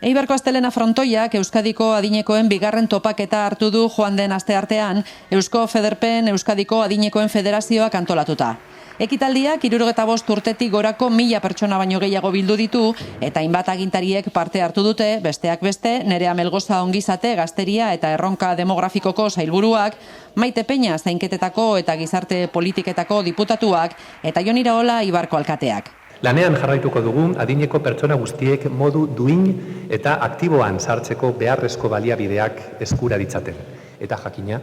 Eibarko Astelena Frontoiak Euskadiko adinekoen bigarren topaketa hartu du joan den asteartean Eusko Federpen Euskadiko Adinekoen Federazioak antolatuta. Ekitaldiak 75 urtetik gorako 1000 pertsona baino gehiago bildu ditu eta hainbat agintariek parte hartu dute, besteak beste, Nerea Melgoza Ongizate Gazteria eta Erronka Demografikoko sailburuak, Maite Peña Zainketetako eta Gizarte Politiketako diputatuak eta Jon Iraola Eibarko alkateak. Lanean jarraituko dugu adineko pertsona guztiek modu duin eta aktiboan sartzeko beharrezko baliabideak eskura ditzaten. Eta jakina,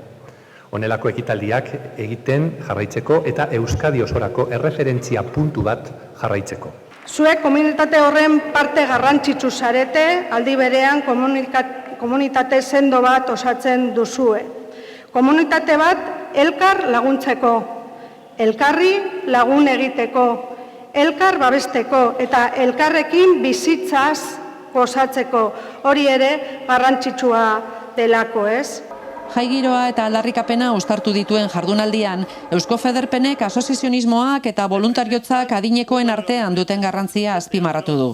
honelako ekitaldiak egiten jarraitzeko eta Euskadi osorako erreferentzia puntu bat jarraitzeko. Zuek komunitate horren parte garrantzitsu zarete, aldi berean komunitate sendo bat osatzen duzue. Komunitate bat elkar laguntzeko, elkarri lagun egiteko, elkar babesteko eta elkarrekin bizitzaz gozatzeko, hori ere garrantzitsua delako, ez? Jai giroa eta aldarrikapena uztartu dituen jardunaldian, Eusko Federpenek asozizionismoak eta voluntariotzak adinekoen artean duten garrantzia azpimarratu du.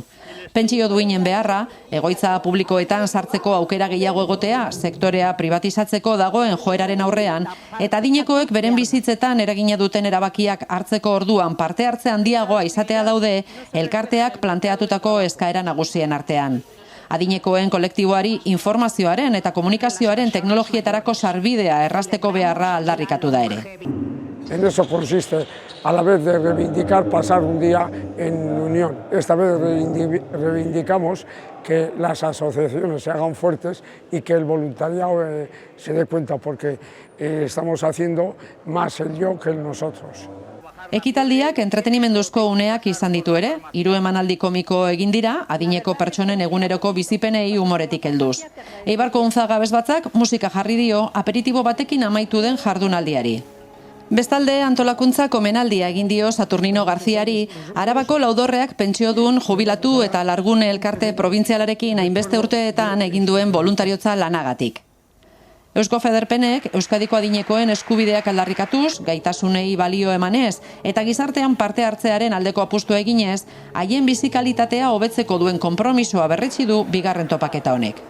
Pentsio duinen beharra, egoitza publikoetan sartzeko aukera gehiago egotea, sektorea privatizatzeko dagoen joeraren aurrean, eta adinekoek beren bizitzetan eragina duten erabakiak hartzeko orduan parte hartze handiagoa izatea daude, elkarteak planteatutako eskaera nagusien artean. Adinekoen kolektiboari informazioaren eta komunikazioaren teknologietarako sarbidea errazteko beharra aldarrikatu da ere. En eso consiste, a la vez de reivindicar pasar un día en unión. Esta vez reivindicamos que las asociaciones se hagan fuertes y que el voluntariado se dé cuenta, porque estamos haciendo más el yo que el nosotros. Ekitaldiak entretenimenduzko uneak izan ditu ere, 3 emanaldi komiko egin dira, adineko pertsonen eguneroko bizipenei umoretik helduz. Eibarko Unzaga Bezbatzak musika jarri dio aperitibo batekin amaitu den jardunaldiari. Bestalde, antolakuntzak omenaldia egin dio Saturnino Garziari, Arabako Laudorreak pentsiodun jubilatu eta Largune elkarte probintzialarekin hainbeste urteetan egin duen voluntariotza lanagatik. Eusko Federpenek Euskadiko adinekoen eskubideak aldarrikatuz, gaitasunei balio emanez eta gizartean parte hartzearen aldeko apustua eginez, haien bizikalitatea hobetzeko duen konpromisoa berretsi du bigarren topaketa honek.